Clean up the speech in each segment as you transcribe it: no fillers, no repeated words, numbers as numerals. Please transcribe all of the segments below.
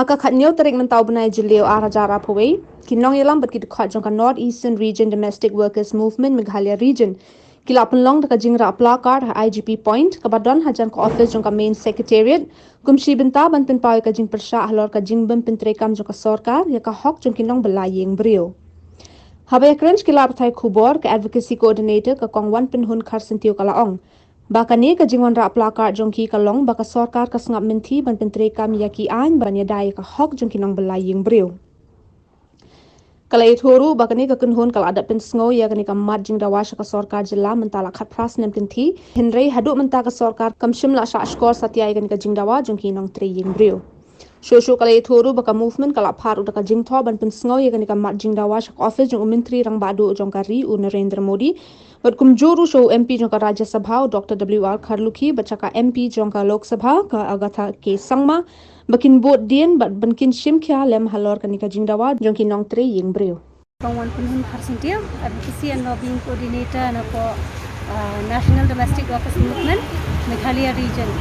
Haka khatnyo tarik mentau benai jelio arajara pawai. Kinong yalam bat kita khat jongka North Eastern Region Domestic Workers Movement Meghalaya Region. Kila penlong taka jingra plakad ha IGP point kabadon hajan ka office jongka main secretariat kumshi benta ban pen pawai ka jing persha halor ka jing ban pentrekam jongka Sorkar ya ka hok jong kinong belaying briew. Habaya krench kila patai kubor ka advocacy coordinator ka kongwan penhun khar sentiu kalaong. Bakani ka jingwan ra plakar jongki kalong baka Sorkar ka sngap mynthi ban pentrekam yaki an ban yadai ka hok jongki nong belaying briew. Kalai thoru bakani ka kunhun kala adat pen sngo ya kani ka mat jing rawasha ka Sorkar jilla mentala khat pras nem penthi henrei hadu menta ka Sorkar kam shimla sha skor satyai kani ka jing rawa jongki nong treying briew. Shosho kalai thoru baka movement kala phar uta ka jing tho ban pen sngo ya kani ka mat jing rawasha ka office jong mentri rang badu jongka ri u Narendra Modi But kumjuru show MP jongka Rajya Sabha Dr. WR Kharlukhi baca ka MP jongka Lok Sabha ka Agatha K Sangma bakin bot dien bat bankin shimkya lem halor kanika jingdawa jongki nong tre ying breu. Kongwan penhun Kharsentia, Advocacy and Lobbying Coordinator for National Domestic Workers Movement Meghalaya Region.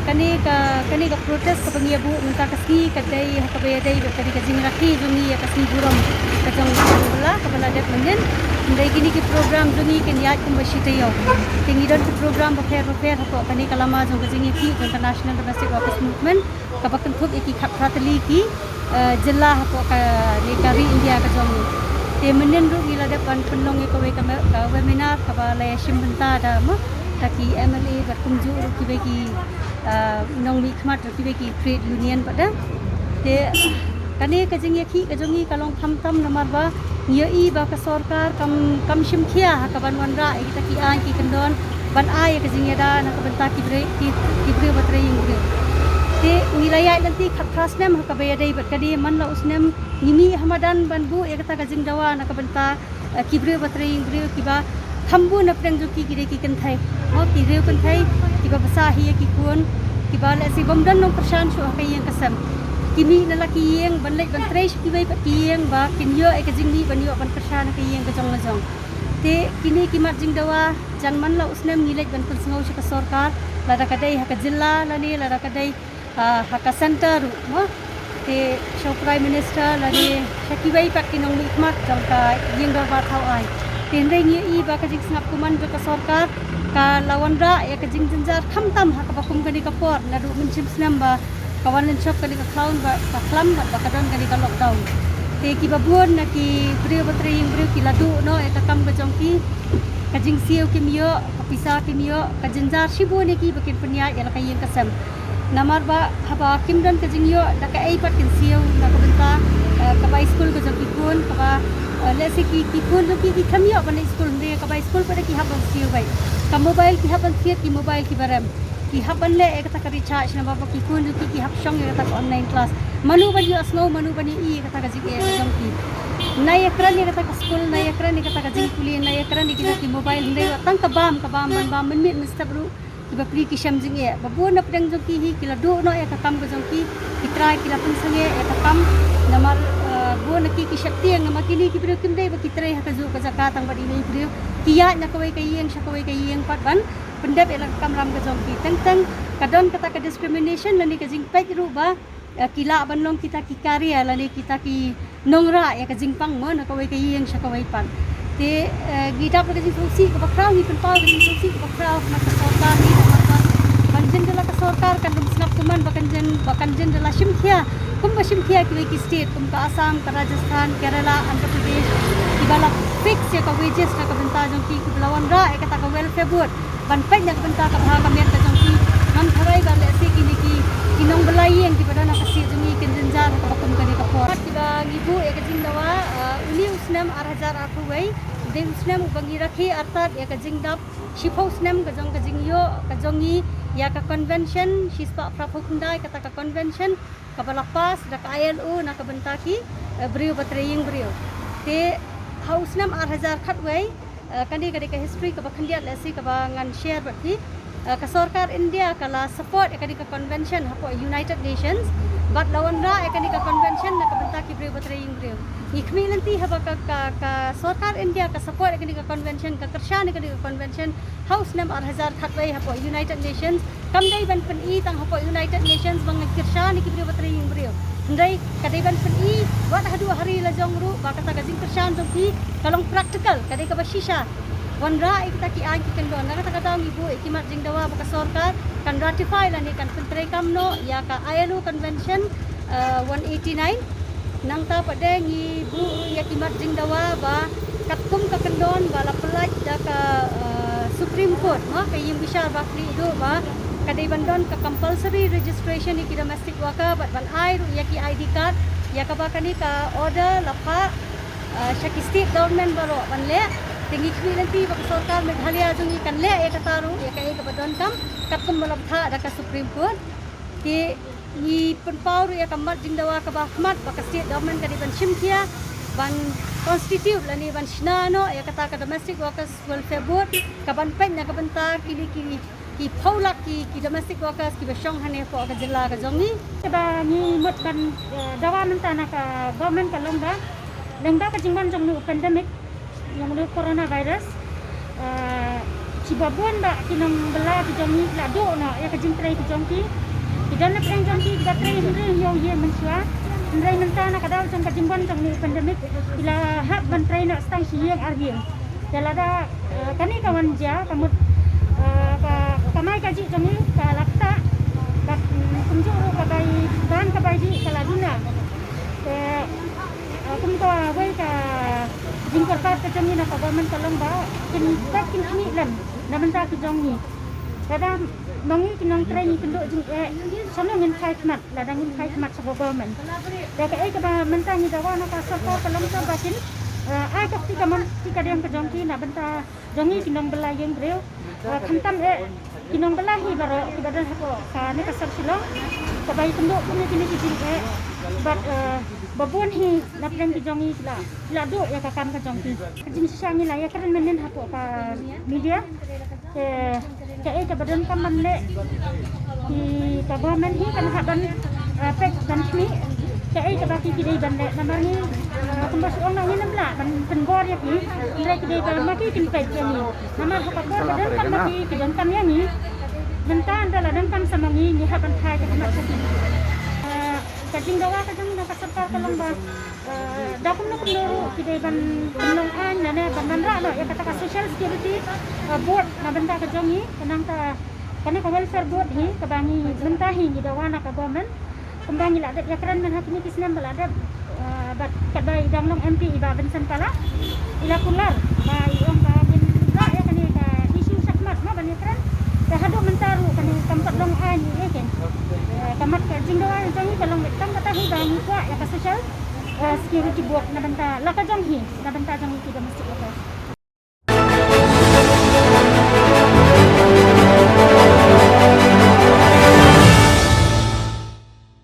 Kani ka protest ka pangyabu minta kasi kadai hakabayadai bakari ka jingraki jungi ya kasi buram kajang bula kabala dak menden ndai kini ki program jungi ken yat kum bashitayo tingidan ki program bafer hako kani kalama jong jingi ki jong National Domestic Workers Movement kabakan thuk eki khapratli ki jilla hako ka nekari India ka jong te menden ru gila dak pan penlong e ka webinar kabala shimbanta da ma taki MLA berkumju kibeki nong mi khmat kibeki trade union pada te kane kajing yakhi kajongi kalong tham namar ba yai ba ka Sorkar kam shimkhia ha kaban wanra e taki an ki kendon ban ai kajing yada na kabanta kibre batre yingre te wilayah nanti khasnem ha kabayadai berkadi man la usnem yimi hamadan banbu e kata kajing dawa na kabanta kibre batre yingre kiba Kambu na preng joki kire ki kan thai mau ki reu kan thai ki ba basa hi ki kun ki ba le si bomdan nong pershan shu ka yang kasam kimi na la ki yang ban le ban tres ki bai pa ki yang ba kin yo e ka jing ni ban yo ban pershan ka yang ka jong la jong te kini ki mat jing dawa jan man la usnem ni le ban kun sngo shi ka Sorkar la da ka dai ha ka jilla la ni la da ka dai ha ka center mo te show prime minister la ni ki bai pa ki nong mi mat jong ka yang da ba thau ai Tendeng i ba ka jing snap kuman ba ka Sorkar ka lawan ra ya ka jing jinjar tam ha ka bakum kani ka por na du minchim snam ba kawan len shop kani ka clown ba ka klam ba ka don kani ka lockdown te ki babuon na ki breu batre ying breu ki ladu no e ta kam ka jong ki ka jing siu kim yo ka pisa kim yo ka jinjar shibu ne ki bakin punya ya la ka yeng kasam namar ba haba kim don ka jing yo da ka ai pat kin siu na ka benta ka ba school ka jong ki kun ka ba let's say ki kun ki kami apa ni school ni ka bai school pada ki haban siu bai ka mobile ki haban siat ki mobile ki baram ki haban le ek ta ka recharge na baba ki kun ki hab shong ek ta online class manu bani asno manu bani I ka ta ka jing e jam ki nai ekran ni ka ta ka school nai ekran ni ka ta ka jing kuli nai ekran ni ki mobile ni tang ka bam ban minit mr bro ki ba pri ki sham jing e babu na pedang jong ki hi ki la do no ek ta kam ka jong ki try ki la pun sange ek ta kam namar bo naki ki shakti ang makini ki bro kim dai ba kitrai ha ka zu ka zakat ang badi nei bro kiya na kawai ka yeng shakawai ka yeng pat ban pendap elang kamram ka jong ki tang kadon kata ka discrimination lani ka jing pek ru ba kila banlong kita ki karya lani kita ki nongra ya ka jing pang mo na kawai ka yeng shakawai pan te gita pa ka jing sosi ka bakraw ni pen pa ka jing sosi ka bakraw na ka Sorkar ni banjin dala ka Sorkar kan dum snap kuman bakan jen dala shimkhia kum bashimkhia ki state kum ka Assam ka Rajasthan Kerala Andhra Pradesh ki bala fix ya ka wages na ka benta jong ki lawan ra e kata ka welfare board ban pek na ka benta ka bha ka mer ka jong ki nam tharai ba le se ki nong belayeng ki badana ka si jong ki jinjar ka bakum ka ni ka por ki ba ngibu e ka jing dawa uni usnam 8000 aku wai de usnam ubangi rakhi artat e ka jing dap shipho usnam ka jing yo ka jongi ya ka convention shispa prapokundai kata ka convention kabala pas da ka ILO na ka benta ki briew batreying briew te hausnam 8000 khatwai kani ka history ka bakhandia lesi ka bangan share bati ka Sorkar India kala support kani ka convention hapo United Nations but lawan ra kani ka convention na ka benta ki briew batreying briew ikhmi nanti haba ka Sorkar India ka support kani ka convention ka karshan kani ka convention hausnam 8000 khatwai hapo United Nations kam dai ban pen I tang hapo United Nations bang kirshan ki briew batreying briew Ndai kadai ban pen buat dah 2 hari la jong ru ba kata gajing persyan jong pi kalong praktikal kadai ka ba shisha wan ra ik taki ai ki kan don kata kata ibu ikimat jing dawa ba Sorkar kan ratify la ni kan pentrai kamno ya ka ILO convention 189 nang ta pada ibu ya kimat jing dawa ba katkum ka kendon ba la pelaj da ka Supreme Court ma ka yim bishar ba free do ba kadai bandon ka compulsory registration ki domestic worker bat ban ai ru ya ki ID card ya ka ba kani ka order lapa Shaki state government baro ban le tinggi kmi nanti ba Sorkar Meghalaya jung ikan le ya kataru ya ka ka badon kam katkum malabtha da ka Supreme Court ki ni penpau ya kamat jing dawa ka bahmat ba ka state government ka di ban shimkia ban constitute la ni ban shnano ya kata ka domestic workers welfare board ka ban pen na ka banta kili ki paulak ki domestic workers ki basong hane po ka jilla ka jongi ba ni mot ban dawa mentana ka government ka lengda ka jingban jong lu pandemic yang lu coronavirus cibabuan ba kinang bela ti jongi la do na ya ka jingtrai ti jongi idan na preng jongi ka trai hindri yo ye mensua ndrai mentana ka daw jong ka jingban jong lu pandemic ila hab ban trai na stang siang argiem jalada kani kawan ja kamut kamai kaji jongi ka lakta bak kunjuru ka bai ban ka bai di kaladuna kum ko wai ka jingkar ka jongi na ka government kalong ba kin tak kin ni lan na benta ki jongi kada nongi kinang trai ni kendo jing sono ngin khai mat la dangin khai mat sa government da ka ka ba menta ni dawa na ka Sorkar kalong ka bakin ai ka ti kaman ti ka dem ka jongi na benta jongi kinang belayeng briew khantam kinong balahi baro kibadan hako ka ni ka Shillong ka bai tendo kuni kini jing but babon hi naplen ki jongi la do ya ka kam ka jongi jing sangi la ya karen menen hako ka media ka badan kam manle ki ka government hi kan haban pek dan ni ka baki ki dei ban le namani kumbas ong na hinam la ban penbor ya ki ndai ki dei ban maki kin pek ni nama haka kor badan kam maki ki dan kam yang ni benta andala dan kam samangi ni haban thai ka mak saki kajing dawa ka jang na ka Sorkar kalong ba dakum na kulo ki dei ban nong an na ne ban ra no ya kata ka social security board na benta ka jongi kanang ta kana ka welfare board hi ka bangi benta hi ni dawa na ka government kembang ila dat ya keren men hakini kisnam balada bat kadai dang long MP iba bensan pala ila kular ba iong ba min ra ya kani ka isu sakmat ma ban keren dah hadu mentaru kani tempat long an ni ken kamat ka jing dawa jangi kalong tam kata hi bang kwa ya ka social security board na benta la ka jong hi na benta jong ki domestic workers